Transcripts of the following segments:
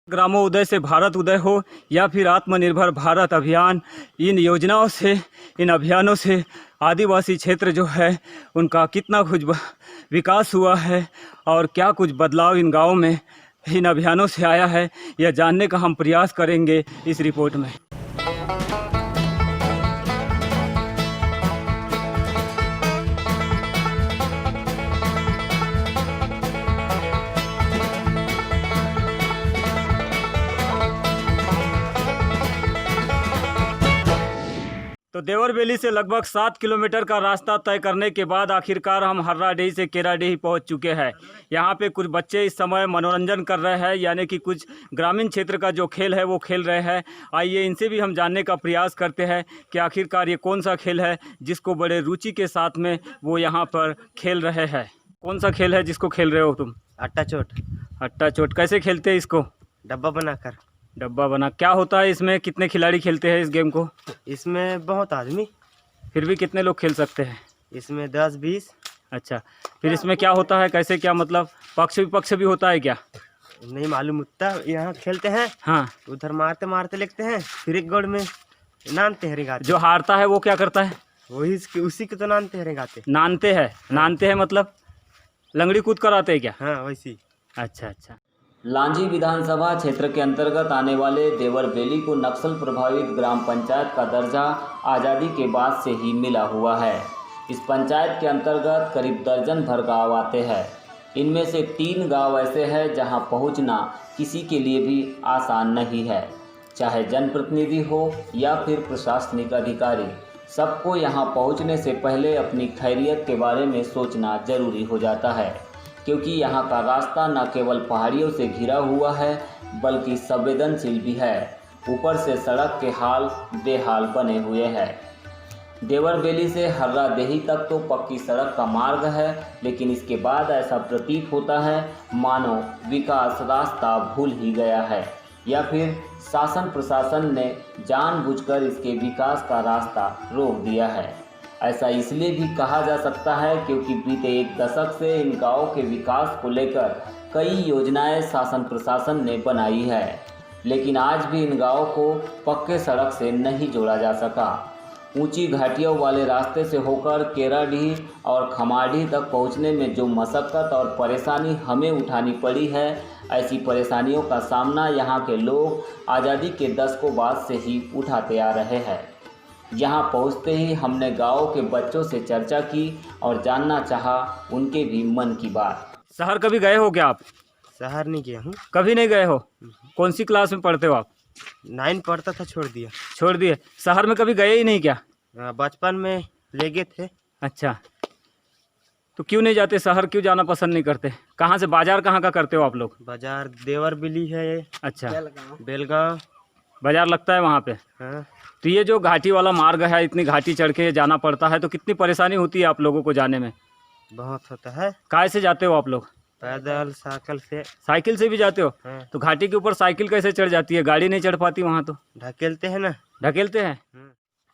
ग्रामोदय से भारत उदय हो या फिर आत्मनिर्भर भारत अभियान, इन योजनाओं से, इन अभियानों से आदिवासी क्षेत्र जो है उनका कितना कुछ विकास हुआ है और क्या कुछ बदलाव इन गाँवों में इन अभियानों से आया है, यह जानने का हम प्रयास करेंगे इस रिपोर्ट में। तो देवर वैली से लगभग 7 किलोमीटर का रास्ता तय करने के बाद आखिरकार हम हर्राडीही से केराडीही पहुंच चुके हैं। यहां पे कुछ बच्चे इस समय मनोरंजन कर रहे हैं, यानी कि कुछ ग्रामीण क्षेत्र का जो खेल है वो खेल रहे हैं। आइए इनसे भी हम जानने का प्रयास करते हैं कि आखिरकार ये कौन सा खेल है जिसको बड़े रुचि के साथ में वो यहाँ पर खेल रहे हैं। कौन सा खेल है जिसको खेल रहे हो तुम? अट्टा चोट। अट्टा चोट। कैसे खेलते हैं इसको? डब्बा बनाकर। डब्बा बना। क्या होता है इसमें? कितने खिलाड़ी खेलते हैं इस गेम को? इसमें बहुत आदमी। फिर भी कितने लोग खेल सकते हैं? इसमें 10-20। अच्छा, फिर इसमें क्या होता है, कैसे, क्या मतलब पक्ष विपक्ष भी होता है क्या? नहीं मालूम उतना। यहाँ खेलते हैं, हाँ, उधर मारते मारते लेगते हैं, फिर एक गोल में नानते हैं रेगाते। जो हारता है वो क्या करता है? वही उसी को तो नानते हैं रेगाते। नानते हैं? नानते हैं मतलब लंगड़ी कूद कर आते हैं क्या? हाँ वैसी। अच्छा अच्छा। लांजी विधानसभा क्षेत्र के अंतर्गत आने वाले देवर वैली को नक्सल प्रभावित ग्राम पंचायत का दर्जा आज़ादी के बाद से ही मिला हुआ है। इस पंचायत के अंतर्गत करीब दर्जन भर गाँव आते हैं। इनमें से 3 गाँव ऐसे हैं जहां पहुंचना किसी के लिए भी आसान नहीं है, चाहे जनप्रतिनिधि हो या फिर प्रशासनिक अधिकारी। सबको यहां पहुंचने से पहले अपनी खैरियत के बारे में सोचना जरूरी हो जाता है, क्योंकि यहाँ का रास्ता न केवल पहाड़ियों से घिरा हुआ है बल्कि संवेदनशील भी है। ऊपर से सड़क के हाल बेहाल बने हुए हैं। देवर वैली से हर्राडीही तक तो पक्की सड़क का मार्ग है, लेकिन इसके बाद ऐसा प्रतीत होता है मानो विकास रास्ता भूल ही गया है या फिर शासन प्रशासन ने जानबूझकर इसके विकास का रास्ता रोक दिया है। ऐसा इसलिए भी कहा जा सकता है क्योंकि बीते 1 दशक से इन गाँव के विकास को लेकर कई योजनाएं शासन प्रशासन ने बनाई है, लेकिन आज भी इन गाँव को पक्के सड़क से नहीं जोड़ा जा सका। ऊंची घाटियों वाले रास्ते से होकर केराडीही और खमाडीही तक पहुंचने में जो मशक्क़त और परेशानी हमें उठानी पड़ी है, ऐसी परेशानियों का सामना यहाँ के लोग आज़ादी के दशकों बाद से ही उठाते आ रहे हैं। यहाँ पहुँचते ही हमने गाँव के बच्चों से चर्चा की और जानना चाहा उनके भी मन की बात। शहर कभी गए हो क्या आप? शहर नहीं गया हूँ। कभी नहीं गए हो? कौन सी क्लास में पढ़ते हो आप? 9 पढ़ता था, छोड़ दिया। छोड़ दिए? शहर में कभी गए ही नहीं क्या? बचपन में ले गए थे। अच्छा, तो क्यों नहीं जाते शहर? क्यों जाना पसंद नहीं करते? कहाँ से बाजार कहाँ का करते हो आप लोग? बाजार देवर वैली है। अच्छा, बेलगांव बाजार लगता है वहाँ पे। हाँ। तो ये जो घाटी वाला मार्ग है, इतनी घाटी चढ़ के जाना पड़ता है, तो कितनी परेशानी होती है आप लोगों को जाने में? बहुत होता है। काय से जाते हो आप लोग? पैदल, साइकिल से। साइकिल से भी जाते हो? हाँ। तो घाटी के ऊपर साइकिल कैसे चढ़ जाती है? गाड़ी नहीं चढ़ पाती वहाँ तो? ढकेलते हैं ना। ढकेलते हैं।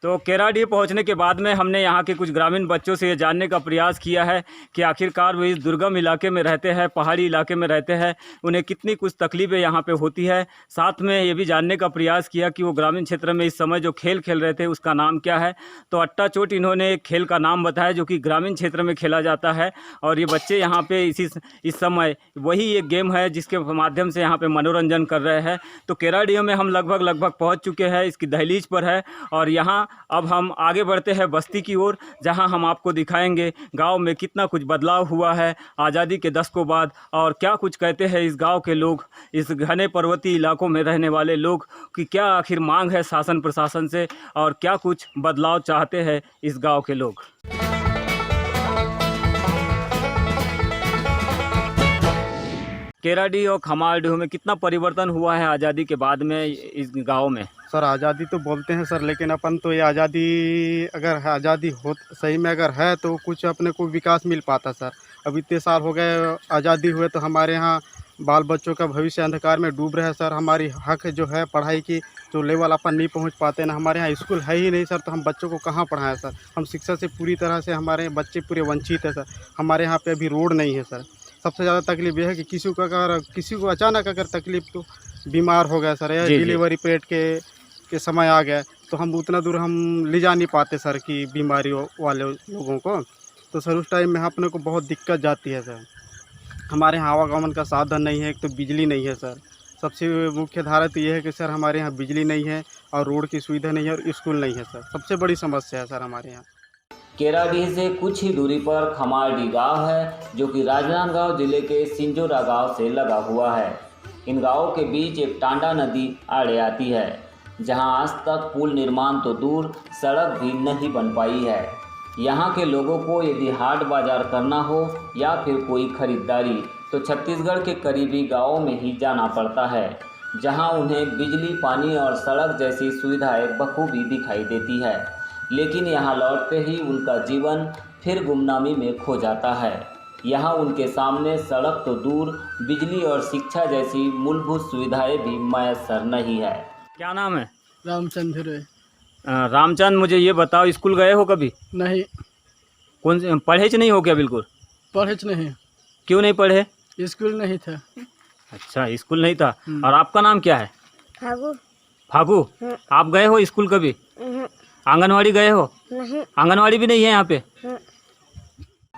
तो केराडीही पहुंचने के बाद में हमने यहाँ के कुछ ग्रामीण बच्चों से ये जानने का प्रयास किया है कि आखिरकार वो इस दुर्गम इलाके में रहते हैं, पहाड़ी इलाके में रहते हैं, उन्हें कितनी कुछ तकलीफ़ें यहाँ पे होती है। साथ में ये भी जानने का प्रयास किया कि वो ग्रामीण क्षेत्र में इस समय जो खेल खेल रहे थे उसका नाम क्या है। तो अट्टा चोट इन्होंने एक खेल का नाम बताया जो कि ग्रामीण क्षेत्र में खेला जाता है, और ये बच्चे यहाँ पर इस समय वही एक गेम है जिसके माध्यम से यहाँ पर मनोरंजन कर रहे हैं। तो केराडीही में हम लगभग पहुँच चुके हैं, इसकी दहलीज पर है, और यहाँ अब हम आगे बढ़ते हैं बस्ती की ओर, जहां हम आपको दिखाएंगे गांव में कितना कुछ बदलाव हुआ है आज़ादी के दशकों बाद, और क्या कुछ कहते हैं इस गांव के लोग, इस घने पर्वतीय इलाकों में रहने वाले लोग, कि क्या आखिर मांग है शासन प्रशासन से और क्या कुछ बदलाव चाहते हैं इस गांव के लोग। केराडीही और खमाडीही में कितना परिवर्तन हुआ है आज़ादी के बाद में इस गांव में? सर आज़ादी तो बोलते हैं सर, लेकिन अपन तो ये आज़ादी अगर है, आज़ादी हो सही में अगर है तो कुछ अपने को विकास मिल पाता सर। अब इतने साल हो गए आज़ादी हुए तो हमारे यहाँ बाल बच्चों का भविष्य अंधकार में डूब रहा है सर। हमारी हक जो है पढ़ाई की जो लेवल अपन नहीं पहुँच पाते ना, हमारे यहाँ स्कूल है ही नहीं सर, तो हम बच्चों को कहाँ पढ़ाएं सर। हम शिक्षा से पूरी तरह से हमारे बच्चे पूरे वंचित है सर। हमारे यहाँ पे अभी रोड नहीं है सर। सबसे ज़्यादा तकलीफ यह है कि किसी को अचानक अगर तकलीफ तो बीमार हो गया सर, या जी, जी। डिलीवरी पेट के समय आ गया, तो हम उतना दूर हम ले जा नहीं पाते सर कि बीमारी वाले लोगों को। तो सर उस टाइम में अपने को बहुत दिक्कत जाती है सर। हमारे यहाँ आवागमन का साधन नहीं है, एक तो बिजली नहीं है सर। सबसे मुख्य धारा तो ये है कि सर हमारे यहाँ बिजली नहीं है और रोड की सुविधा नहीं है और स्कूल नहीं है सर। सबसे बड़ी समस्या है सर हमारे यहाँ। केराडीह से कुछ ही दूरी पर खमारडी गांव है, जो कि राजनांदगांव जिले के सिंजोरा गांव से लगा हुआ है। इन गांवों के बीच एक टांडा नदी आड़े आती है, जहां आज तक पुल निर्माण तो दूर, सड़क भी नहीं बन पाई है। यहां के लोगों को यदि हाट बाजार करना हो या फिर कोई खरीदारी, तो छत्तीसगढ़ के करीबी गांवों में ही जाना पड़ता है, जहां उन्हें बिजली, पानी और सड़क जैसी सुविधाएं बखूबी दिखाई देती है। लेकिन यहाँ लौटते ही उनका जीवन फिर गुमनामी में खो जाता है। यहाँ उनके सामने सड़क तो दूर, बिजली और शिक्षा जैसी मूलभूत सुविधाएं भी मैसर नहीं है। क्या नाम है? रामचंद्र। रामचंद, मुझे ये बताओ, स्कूल गए हो कभी? नहीं, कौन से पढ़े च नहीं हो क्या? बिल्कुल पढ़े नहीं, क्यों नहीं पढ़े? स्कूल नहीं था। अच्छा, स्कूल नहीं था। और आपका नाम क्या है? फागू। फागू। आप गए हो स्कूल कभी? आंगनवाड़ी गए हो? नहीं। आंगनवाड़ी भी नहीं है यहाँ पे?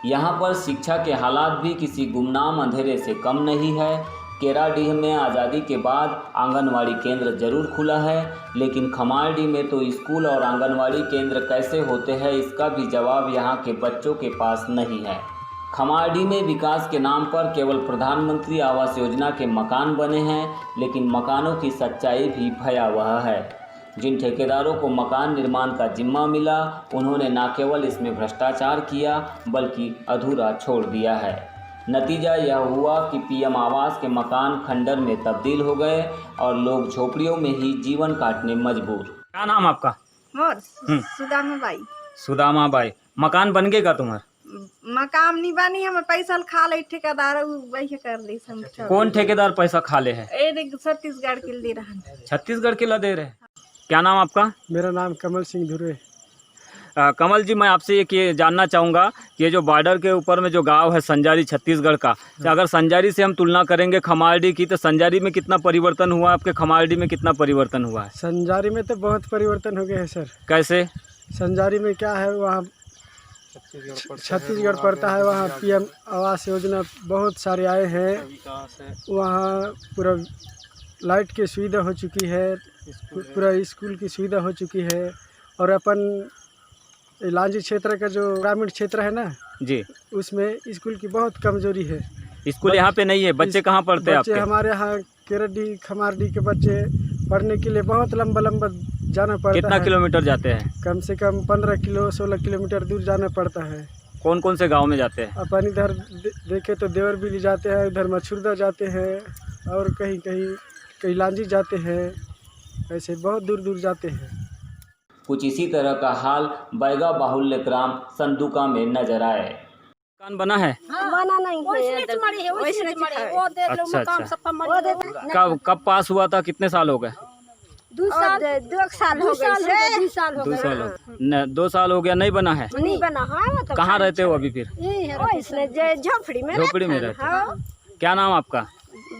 यहाँ पर शिक्षा के हालात भी किसी गुमनाम अंधेरे से कम नहीं है। केराडीह में आज़ादी के बाद आंगनवाड़ी केंद्र जरूर खुला है, लेकिन खमारडी में तो स्कूल और आंगनवाड़ी केंद्र कैसे होते हैं, इसका भी जवाब यहाँ के बच्चों के पास नहीं है। खमारडी में विकास के नाम पर केवल प्रधानमंत्री आवास योजना के मकान बने हैं, लेकिन मकानों की सच्चाई भी भयावह है। जिन ठेकेदारों को मकान निर्माण का जिम्मा मिला, उन्होंने न केवल इसमें भ्रष्टाचार किया, बल्कि अधूरा छोड़ दिया है। नतीजा यह हुआ कि पीएम आवास के मकान खंडर में तब्दील हो गए और लोग झोपड़ियों में ही जीवन काटने मजबूर। क्या नाम आपका? मोर सुदामा बाई। सुदामा बाई। मकान बन गएगा तुम्हारा? मकान नहीं बनी, हम पैसा खा ले ठेकेदार वही कर दी। कौन ठेकेदार पैसा खा ले है? छत्तीसगढ़ के दे रहा। छत्तीसगढ़ के ला दे रहे। क्या नाम आपका? मेरा नाम कमल सिंह धुरे। कमल जी, मैं आपसे ये जानना चाहूँगा कि ये जो बॉर्डर के ऊपर में जो गांव है संजारी छत्तीसगढ़ का, अगर संजारी से हम तुलना करेंगे खमारडी की, तो संजारी में कितना परिवर्तन हुआ, आपके खमारडी में कितना परिवर्तन हुआ है? संजारी में तो बहुत परिवर्तन हो गया है सर। कैसे? संजारी में क्या है, वहाँ छत्तीसगढ़ पड़ता है, वहाँ पीएम आवास योजना बहुत सारे आए हैं। वहाँ पूरा लाइट की सुविधा हो चुकी है, पूरा स्कूल की सुविधा हो चुकी है। और अपन लांजी क्षेत्र का जो ग्रामीण क्षेत्र है ना जी, उसमें स्कूल की बहुत कमजोरी है। स्कूल यहाँ पे नहीं है। बच्चे कहाँ पढ़ते हैं बच्चे आपके? हमारे यहाँ केराडी खमारडी के बच्चे पढ़ने के लिए बहुत लंबा जाना पड़ता है। कितना किलोमीटर जाते हैं? कम से कम 15 किलोमीटर दूर जाना पड़ता है। कौन कौन से गांव में जाते हैं? अपन इधर देखे तो देवरबिली जाते हैं, इधर मछुरदा जाते हैं, और कहीं लांजी जाते हैं। ऐसे बहुत दूर दूर जाते हैं। कुछ इसी तरह का हाल बैगा बाहुल्य ग्राम संदुका में नजर आए। मकान बना है? बना नहीं है। अच्छा। कब पास हुआ था? कितने साल हो गए? 2 साल हो गए। 2 साल हो 2 साल हो गया, नहीं बना है? नहीं बना है। कहाँ रहते हो अभी फिर? झोपड़ी में। झोपड़ी में रहते हो। क्या नाम आपका?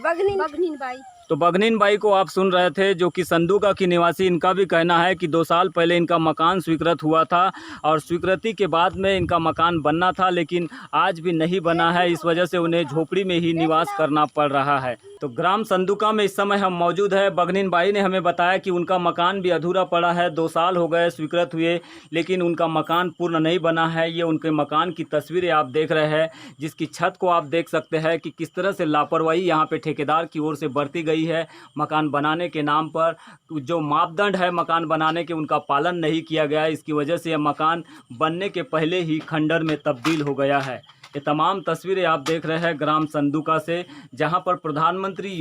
बगनीन बाई। तो बगनीन बाई को आप सुन रहे थे, जो कि संदुका की निवासी। इनका भी कहना है कि 2 साल पहले इनका मकान स्वीकृत हुआ था और स्वीकृति के बाद में इनका मकान बनना था, लेकिन आज भी नहीं बना है। इस वजह से उन्हें झोपड़ी में ही निवास करना पड़ रहा है। तो ग्राम संदुका में इस समय हम मौजूद है। बगनीन बाई ने हमें बताया कि उनका मकान भी अधूरा पड़ा है। 2 साल हो गए स्वीकृत हुए, लेकिन उनका मकान पूर्ण नहीं बना है। ये उनके मकान की तस्वीरें आप देख रहे हैं, जिसकी छत को आप देख सकते हैं कि किस तरह से लापरवाही यहाँ पे ठेकेदार की ओर से बरती गई है। मकान बनाने के नाम पर जो मापदंड है मकान बनाने के, उनका पालन नहीं किया गया है। इसकी वजह से यह मकान बनने के पहले ही खंडर में तब्दील हो गया है। ये तमाम तस्वीरें आप देख रहे हैं ग्राम संदुका से, जहां पर प्रधानमंत्री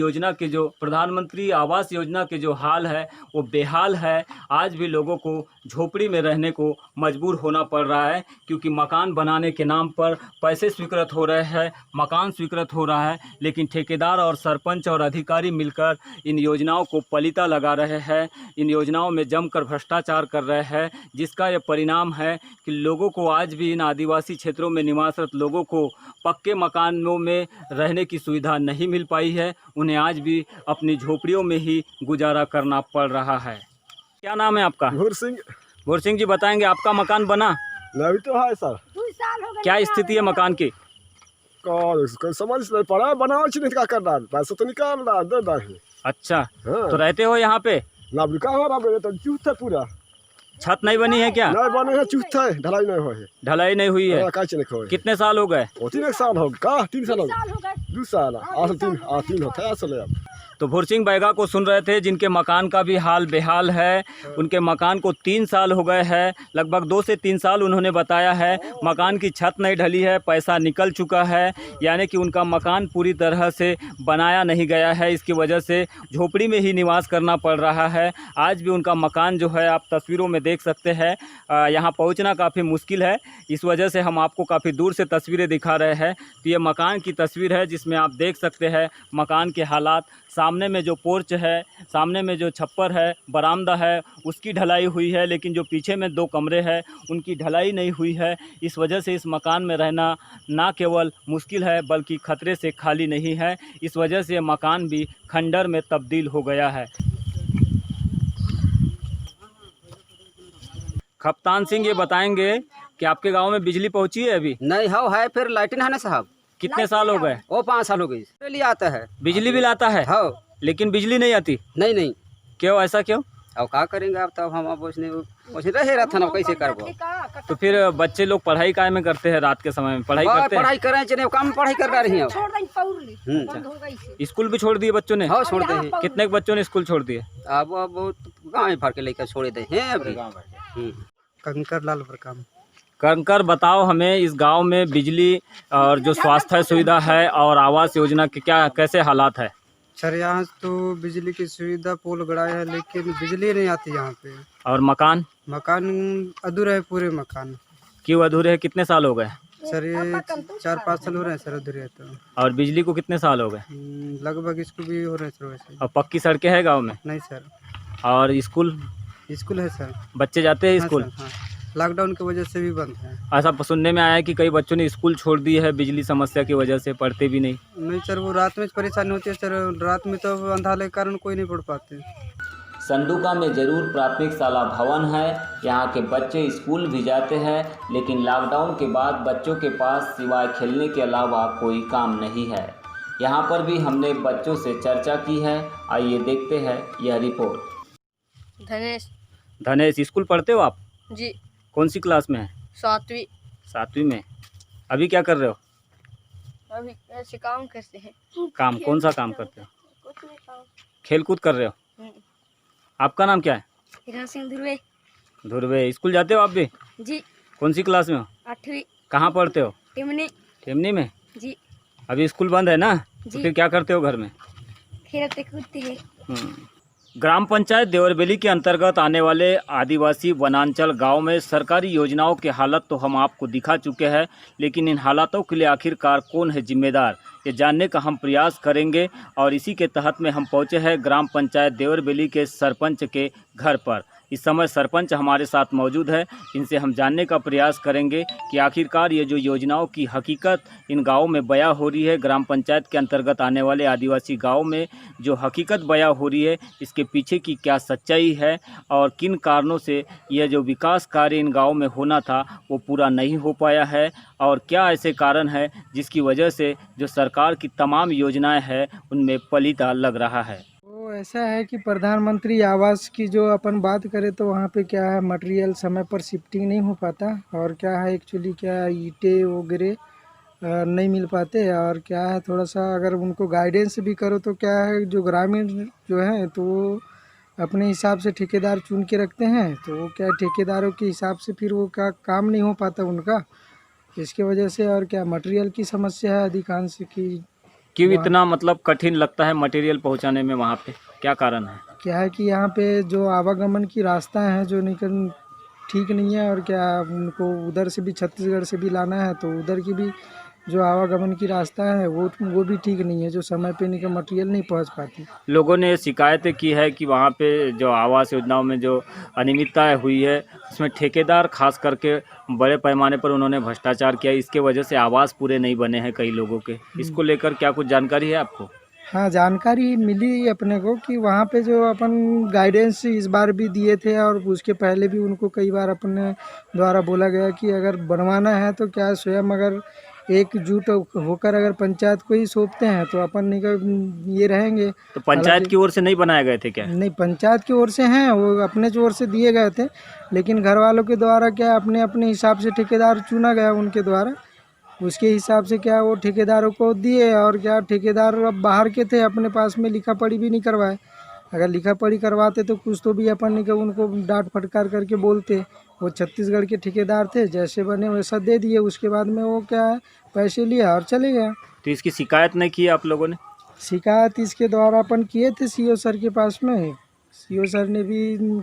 आवास योजना के जो हाल है वो बेहाल है। आज भी लोगों को झोपड़ी में रहने को मजबूर होना पड़ रहा है, क्योंकि मकान बनाने के नाम पर पैसे स्वीकृत हो रहे हैं, मकान स्वीकृत हो रहा है, लेकिन ठेकेदार और सरपंच और अधिकारी मिलकर इन योजनाओं को पलीता लगा रहे हैं। इन योजनाओं में जमकर भ्रष्टाचार कर रहे हैं, जिसका यह परिणाम है कि लोगों को आज भी इन आदिवासी क्षेत्रों में निवासरत लोगों को पक्के मकानों में रहने की सुविधा नहीं मिल पाई है। उन्हें आज भी अपनी झोपड़ियों में ही गुजारा करना पड़ रहा है। क्या नाम है आपका? भूर सिंह। भूर सिंह जी, बताएंगे आपका मकान बना? नहीं तो है सर। क्या स्थिति है मकान की? कोई समझ नहीं पड़ा, बनाओ नहीं क्या करना, पैसा तो निकाल रहा दे रहे। अच्छा, हाँ। तो रहते हो यहाँ पे? ना का हो रहा है, तो चूत है पूरा। छत नहीं बनी है क्या? नहीं बने है, चूत है, ढलाई नहीं हुई है। ढलाई नहीं हुई है? कितने साल हो गए? 3 साल हो गए। 3 साल हो गए। 2 साल आज 3 होता है असले। तो भूर सिंह बैगा को सुन रहे थे, जिनके मकान का भी हाल बेहाल है। उनके मकान को 3 साल हो गए हैं, लगभग 2 से 3 साल उन्होंने बताया है। मकान की छत नहीं ढली है, पैसा निकल चुका है, यानी कि उनका मकान पूरी तरह से बनाया नहीं गया है। इसकी वजह से झोपड़ी में ही निवास करना पड़ रहा है। आज भी उनका मकान जो है, आप तस्वीरों में देख सकते हैं, यहाँ पहुँचना काफ़ी मुश्किल है। इस वजह से हम आपको काफ़ी दूर से तस्वीरें दिखा रहे हैं। तो ये मकान की तस्वीर है, जिसमें आप देख सकते हैं मकान के हालात। सामने में जो पोर्च है, सामने में जो छप्पर है, बरामदा है, उसकी ढलाई हुई है, लेकिन जो पीछे में 2 कमरे हैं उनकी ढलाई नहीं हुई है। इस वजह से इस मकान में रहना ना केवल मुश्किल है, बल्कि खतरे से खाली नहीं है। इस वजह से मकान भी खंडर में तब्दील हो गया है। कप्तान सिंह, ये बताएंगे कि आपके गांव में बिजली पहुंची है अभी? नहीं हो है, फिर लाइटिंग है ना साहब। कितने साल हो गए? वो 5 साल हो गई। बिजली आता है, बिजली बिल आता है? हो। लेकिन बिजली नहीं आती? नहीं। क्यों, ऐसा क्यों? अब क्या करेंगे, अब तब हम रहे रहते ना, कैसे करबो। तो फिर बच्चे लोग पढ़ाई काय में करते हैं? रात के समय में पढ़ाई करते हैं? पढ़ाई कर रहे हैं, काम पढ़ाई कर रही हैं। स्कूल भी छोड़ दिए बच्चों ने? हाँ, छोड़ दे हैं। कितने बच्चों ने स्कूल छोड़ दिए? अब बहुत गाँव भर के लेकर छोड़ दे हैं अभी। कंकर लाल प्रकाम। कंकर, बताओ हमें, इस गांव में बिजली और जो स्वास्थ्य सुविधा है और आवास योजना के क्या कैसे हालात है? सर, यहाँ तो बिजली की सुविधा पोल गड़ाया है, लेकिन बिजली नहीं आती यहाँ पे। और मकान अधूरा है, पूरे मकान। क्यों अधूरे है? कितने साल हो गए? सर, ये 4-5 साल हो रहे हैं सर अधूरे है तो। और बिजली को कितने साल हो गए? लगभग इसको भी हो रहे हैं सर वैसे। और पक्की सड़कें हैं गाँव में? नहीं सर। और स्कूल है सर। बच्चे जाते हैं स्कूल? हाँ। लॉकडाउन की वजह से भी बंद है। ऐसा सुनने में आया है कि कई बच्चों ने स्कूल छोड़ दी है बिजली समस्या की वजह से, पढ़ते भी नहीं। नहीं सर, वो रात में परेशानी होती है सर। रात में तो अंधारे के कारण कोई नहीं पढ़ पाते। संडुका में जरूर प्राथमिक शाला भवन है, यहाँ के बच्चे स्कूल भी जाते हैं, लेकिन लॉकडाउन के बाद बच्चों के पास सिवाय खेलने के अलावा कोई काम नहीं है। यहाँ पर भी हमने बच्चों से चर्चा की है, आइए देखते हैं यह रिपोर्ट। धनेश, स्कूल पढ़ते हो आप? जी। कौन सी क्लास में है? 7वीं। 7वीं में। अभी क्या कर रहे हो? अभी ऐसे काम करते हैं। काम? कौन सा काम करते हो? कुछ नहीं, काम। खेल कूद कर रहे हो? आपका नाम क्या है? हिरण सिंह धुर्वे। धुर्वे, स्कूल जाते हो आप भी? जी। कौन सी क्लास में हो? 8वीं। कहाँ पढ़ते हो? टिमनी में? जी। अभी स्कूल बंद है ना? जी। तो फिर क्या करते हो घर में? खेलते कूदते हैं। ग्राम पंचायत देवरबेली के अंतर्गत आने वाले आदिवासी वनांचल गांव में सरकारी योजनाओं की हालत तो हम आपको दिखा चुके हैं, लेकिन इन हालातों के लिए आखिरकार कौन है जिम्मेदार, ये जानने का हम प्रयास करेंगे। और इसी के तहत में हम पहुंचे हैं ग्राम पंचायत देवरबेली के सरपंच के घर पर। इस समय सरपंच हमारे साथ मौजूद है, इनसे हम जानने का प्रयास करेंगे कि आखिरकार ये जो योजनाओं की हकीकत इन गाँवों में बयां हो रही है, ग्राम पंचायत के अंतर्गत आने वाले आदिवासी गाँव में जो हकीकत बयां हो रही है, इसके पीछे की क्या सच्चाई है और किन कारणों से यह जो विकास कार्य इन गाँव में होना था वो पूरा नहीं हो पाया है, और क्या ऐसे कारण है जिसकी वजह से जो सरकार की तमाम योजनाएं हैं उनमें पलीता लग रहा है। वो ऐसा है कि प्रधानमंत्री आवास की जो अपन बात करें तो वहाँ पे क्या है, मटेरियल समय पर शिफ्टिंग नहीं हो पाता, और क्या है एक्चुअली क्या ईंटें वगैरह नहीं मिल पाते, और क्या है थोड़ा सा अगर उनको गाइडेंस भी करो तो क्या है जो ग्रामीण जो है तो वो अपने हिसाब से ठेकेदार चुन के रखते हैं, तो वो क्या ठेकेदारों के हिसाब से फिर वो क्या काम नहीं हो पाता उनका, इसके वजह से। और क्या मटेरियल की समस्या है अधिकांश की। क्यों इतना मतलब कठिन लगता है मटेरियल पहुंचाने में, वहाँ पे क्या कारण है? क्या है कि यहाँ पे जो आवागमन की रास्ता है जो निकल ठीक नहीं है, और क्या उनको उधर से भी छत्तीसगढ़ से भी लाना है तो उधर की भी जो आवागमन की रास्ता है वो भी ठीक नहीं है, जो समय पे इनका मटेरियल नहीं पहुंच पाती। लोगों ने शिकायतें की है कि वहाँ पे जो आवास योजनाओं में जो अनियमितताएं हुई है उसमें ठेकेदार खास करके बड़े पैमाने पर उन्होंने भ्रष्टाचार किया, इसके वजह से आवास पूरे नहीं बने हैं कई लोगों के। इसको लेकर क्या कुछ जानकारी है आपको? हाँ, जानकारी मिली अपने को कि वहाँ पे जो अपन गाइडेंस इस बार भी दिए थे और उसके पहले भी उनको कई बार अपने द्वारा बोला गया कि अगर बनवाना है तो क्या स्वयं अगर एकजुट होकर अगर पंचायत को ही सौंपते हैं तो अपन ये रहेंगे। तो पंचायत की ओर से नहीं बनाए गए थे क्या? नहीं, पंचायत की ओर से हैं, वो अपने ओर से दिए गए थे, लेकिन घर वालों के द्वारा क्या अपने अपने हिसाब से ठेकेदार चुना गया उनके द्वारा, उसके हिसाब से क्या वो ठेकेदारों को दिए। और क्या ठेकेदार अब बाहर के थे, अपने पास में लिखा पढ़ी भी नहीं करवाए। अगर लिखा पढ़ी करवाते तो कुछ तो भी अपन उनको डांट फटकार करके बोलते। वो छत्तीसगढ़ के ठेकेदार थे, जैसे बने वैसा दे दिए। उसके बाद में वो क्या है, पैसे लिया और चले गया। तो इसकी शिकायत नहीं की आप लोगों ने? शिकायत इसके द्वारा अपन किए थे सीओ सर के पास में। सीओ सर ने भी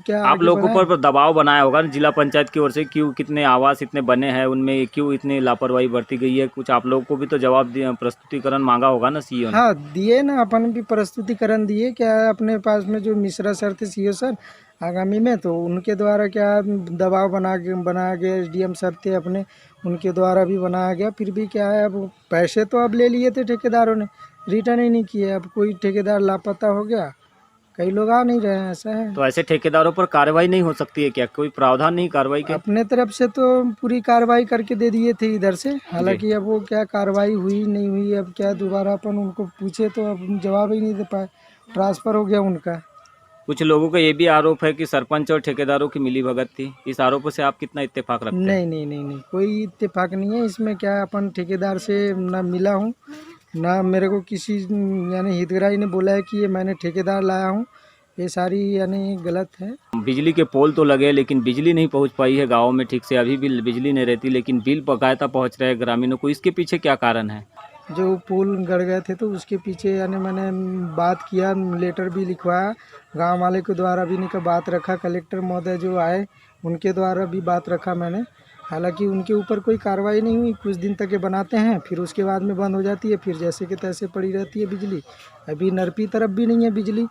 क्या आप आगे लोगों बढ़ाया। पर दबाव बनाया होगा ना जिला पंचायत की ओर से, क्यों कितने आवास इतने बने हैं उनमें क्यों इतनी लापरवाही बरती गई है? कुछ आप लोगों को भी तो जवाब दिया, प्रस्तुतिकरण मांगा होगा ना सीईओ ने? हाँ, दिए ना, अपन भी प्रस्तुतिकरण दिए। क्या है, अपने पास में जो मिश्रा सर थे सीओ सर आगामी में, तो उनके द्वारा क्या दबाव बनाया गया। एसडीएम सर थे अपने, उनके द्वारा भी बनाया गया। फिर भी क्या है, अब पैसे तो अब ले लिए थे ठेकेदारों ने, रिटर्न ही नहीं किए। अब कोई ठेकेदार लापता हो गया, कई लोग आ नहीं रहे हैं, ऐसा है। तो ऐसे ठेकेदारों पर कार्रवाई नहीं हो सकती है क्या? कोई प्रावधान नहीं कार्रवाई के? अपने तरफ से तो पूरी कार्रवाई करके दे दिए थे इधर से, हालांकि अब वो क्या कार्रवाई हुई नहीं हुई, अब क्या दोबारा अपन उनको पूछे तो अब जवाब ही नहीं दे पाए, ट्रांसफ़र हो गया उनका। कुछ लोगों का ये भी आरोप है कि सरपंच और ठेकेदारों की मिलीभगत थी। इस आरोपों से आप कितना इत्तेफाक रखते हैं? नहीं नहीं नहीं नहीं, कोई इत्तेफाक नहीं है इसमें। क्या अपन ठेकेदार से ना मिला हूँ, ना मेरे को किसी यानी हितग्राही ने बोला है कि ये मैंने ठेकेदार लाया हूँ। ये सारी यानी गलत है। बिजली के पोल तो लगे लेकिन बिजली नहीं पहुंच पाई है गाँव में ठीक से, अभी भी बिजली नहीं रहती, लेकिन बिल बकायदा पहुंच रहे हैं ग्रामीणों को। इसके पीछे क्या कारण है? जो पुल गड़ गए थे तो उसके पीछे यानी मैंने बात किया, लेटर भी लिखवाया, गांव वाले के द्वारा भी इनका बात रखा, कलेक्टर महोदय जो आए उनके द्वारा भी बात रखा मैंने। हालांकि उनके ऊपर कोई कार्रवाई नहीं हुई। कुछ दिन तक ये बनाते हैं, फिर उसके बाद में बंद हो जाती है, फिर जैसे कि तैसे पड़ी रहती है बिजली। अभी नरपी तरफ भी नहीं है बिजली,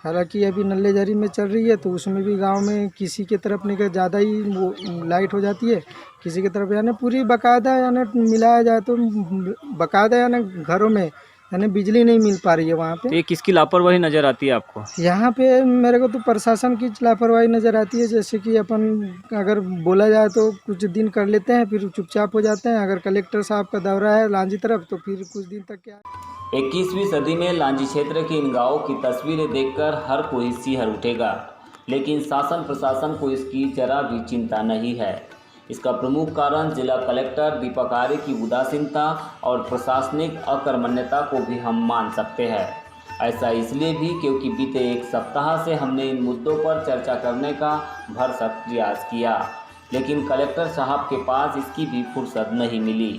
हालांकि अभी नल्लेजरी में चल रही है, तो उसमें भी गांव में किसी के तरफ नहीं, ज़्यादा ही वो लाइट हो जाती है, किसी की तरफ यानी पूरी बाकायदा यानी मिलाया जाए तो बाकायदा यानी घरों में यानी बिजली नहीं मिल पा रही है वहाँ तो पे। ये किसकी लापरवाही नजर आती है आपको? यहाँ पे मेरे को तो प्रशासन की लापरवाही नज़र आती है। जैसे कि अपन अगर बोला जाए तो कुछ दिन कर लेते हैं, फिर चुपचाप हो जाते हैं। अगर कलेक्टर साहब का दौरा है लांजी तरफ तो फिर कुछ दिन तक क्या 21वीं सदी में लांजी क्षेत्र के इन गांवों की तस्वीरें देखकर हर कोई सिहर उठेगा, लेकिन शासन प्रशासन को इसकी जरा भी चिंता नहीं है। इसका प्रमुख कारण जिला कलेक्टर दीपक आर्य की उदासीनता और प्रशासनिक अकर्मण्यता को भी हम मान सकते हैं। ऐसा इसलिए भी क्योंकि बीते एक सप्ताह से हमने इन मुद्दों पर चर्चा करने का भरसक प्रयास किया, लेकिन कलेक्टर साहब के पास इसकी भी फुर्सत नहीं मिली।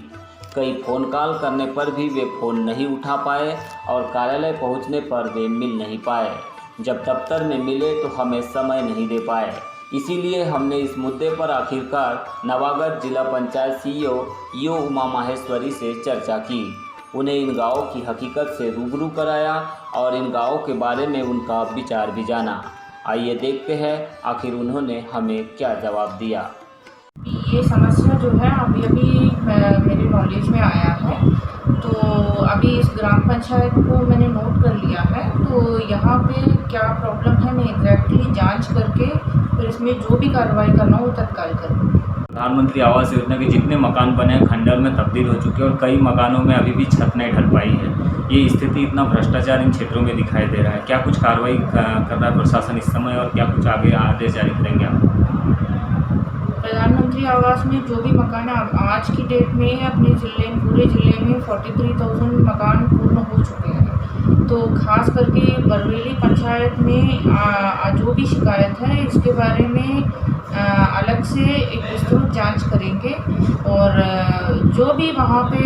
कई फ़ोन कॉल करने पर भी वे फ़ोन नहीं उठा पाए और कार्यालय पहुंचने पर वे मिल नहीं पाए। जब दफ्तर में मिले तो हमें समय नहीं दे पाए। इसीलिए हमने इस मुद्दे पर आखिरकार नवागत जिला पंचायत सीईओ ईओ उमा माहेश्वरी से चर्चा की। उन्हें इन गाँवों की हकीकत से रूबरू कराया और इन गाँवों के बारे में उनका विचार भी जाना। आइए देखते हैं आखिर उन्होंने हमें क्या जवाब दिया। ये समस्या जो है अभी मेरे नॉलेज में आया है, तो अभी इस ग्राम पंचायत को मैंने नोट कर लिया है। तो यहाँ पे क्या प्रॉब्लम है मैं एग्जैक्टली जांच करके फिर इसमें जो भी कार्रवाई करना हो तत्काल करूँगी। प्रधानमंत्री आवास योजना के जितने मकान बने हैं खंडर में तब्दील हो चुके हैं और कई मकानों में अभी भी छत नहीं ढल पाई है। ये स्थिति, इतना भ्रष्टाचार इन क्षेत्रों में दिखाई दे रहा है। क्या कुछ कार्रवाई कर रहा है प्रशासन इस समय और क्या कुछ आगे आदेश जारी करेंगे आप? प्रधानमंत्री आवास में जो भी मकान आज की डेट में अपने पूरे ज़िले में 43,000 मकान पूर्ण हो चुके हैं। तो खास करके बरवेली पंचायत में जो भी शिकायत है इसके बारे में अलग से एक विस्तृत जांच करेंगे और जो भी वहाँ पे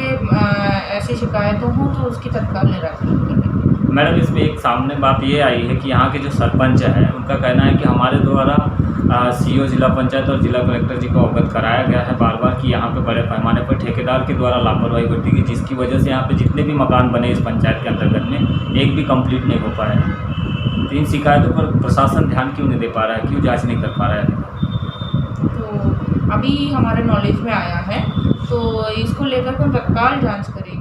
ऐसी शिकायतों हों तो उसकी तत्काल निराकरण करेंगे। मैडम इसमें एक सामने बात ये आई है कि यहाँ के जो सरपंच है उनका कहना है कि हमारे द्वारा सीईओ जिला पंचायत और जिला कलेक्टर जी को अवगत कराया गया है बार बार कि यहाँ पे बड़े पैमाने पर ठेकेदार के द्वारा लापरवाही बरती गई, जिसकी वजह से यहाँ पे जितने भी मकान बने इस पंचायत के अंतर्गत में एक भी कंप्लीट नहीं हो पाया है। तो इन शिकायतों पर प्रशासन ध्यान क्यों नहीं दे पा रहा है, क्यों जाँच नहीं कर पा रहा है? तो अभी हमारे नॉलेज में आया है, तो इसको लेकर हम तत्काल जांच करेंगे।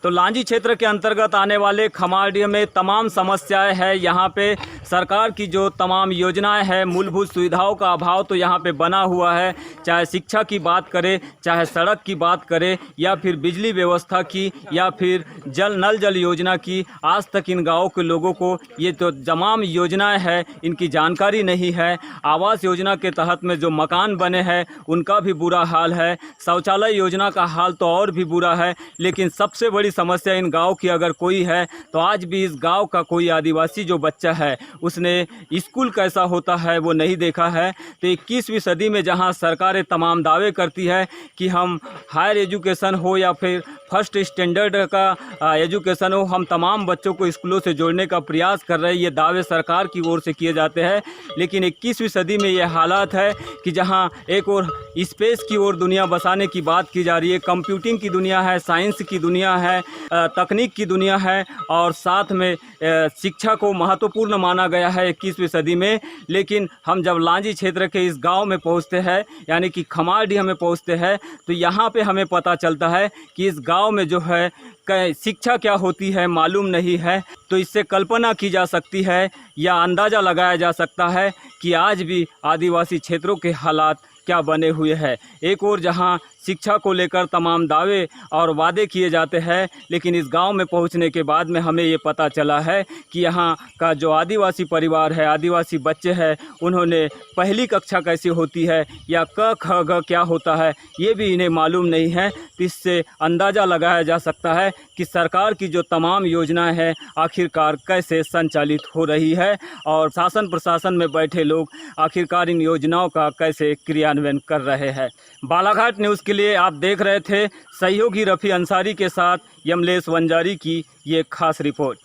तो लांजी क्षेत्र के अंतर्गत आने वाले खमारडीह में तमाम समस्याएं हैं। यहाँ पे सरकार की जो तमाम योजनाएं हैं, मूलभूत सुविधाओं का अभाव तो यहाँ पे बना हुआ है। चाहे शिक्षा की बात करें, चाहे सड़क की बात करें, या फिर बिजली व्यवस्था की, या फिर नल जल योजना की, आज तक इन गाँवों के लोगों को ये तो तमाम योजनाएँ हैं इनकी जानकारी नहीं है। आवास योजना के तहत में जो मकान बने हैं उनका भी बुरा हाल है। शौचालय योजना का हाल तो और भी बुरा है। लेकिन सबसे बड़ी समस्या इन गांव की अगर कोई है तो आज भी इस गांव का कोई आदिवासी जो बच्चा है उसने स्कूल कैसा होता है वो नहीं देखा है। तो 21वीं सदी में जहां सरकारें तमाम दावे करती है कि हम हायर एजुकेशन हो या फिर फर्स्ट स्टैंडर्ड का एजुकेशन हो, हम तमाम बच्चों को स्कूलों से जोड़ने का प्रयास कर रहे हैं, ये दावे सरकार की ओर से किए जाते हैं। लेकिन 21वीं सदी में ये हालात है कि जहां एक और स्पेस की ओर दुनिया बसाने की बात की जा रही है, कंप्यूटिंग की दुनिया है, साइंस की दुनिया है, तकनीक की दुनिया है, और साथ में शिक्षा को महत्वपूर्ण माना गया है 21वीं सदी में। लेकिन हम जब लांजी क्षेत्र के इस गांव में पहुंचते हैं, यानी कि खमारडीह में पहुंचते हैं, तो यहाँ पे हमें पता चलता है कि इस गांव में जो है शिक्षा क्या होती है मालूम नहीं है। तो इससे कल्पना की जा सकती है या अंदाज़ा लगाया जा सकता है कि आज भी आदिवासी क्षेत्रों के हालात क्या बने हुए हैं। एक और जहां शिक्षा को लेकर तमाम दावे और वादे किए जाते हैं, लेकिन इस गांव में पहुंचने के बाद में हमें ये पता चला है कि यहां का जो आदिवासी परिवार है, आदिवासी बच्चे हैं, उन्होंने पहली कक्षा कैसी होती है या क ख ग क्या होता है ये भी इन्हें मालूम नहीं है। तो इससे अंदाज़ा लगाया जा सकता है कि सरकार की जो तमाम योजनाएं हैं आखिरकार कैसे संचालित हो रही है, और शासन प्रशासन में बैठे लोग आखिरकार इन योजनाओं का कैसे क्रियान्वयन कर रहे हैं। बालाघाट न्यूज़ के लिए आप देख रहे थे सहयोगी रफ़ी अंसारी के साथ यमलेश वंजारी की ये खास रिपोर्ट।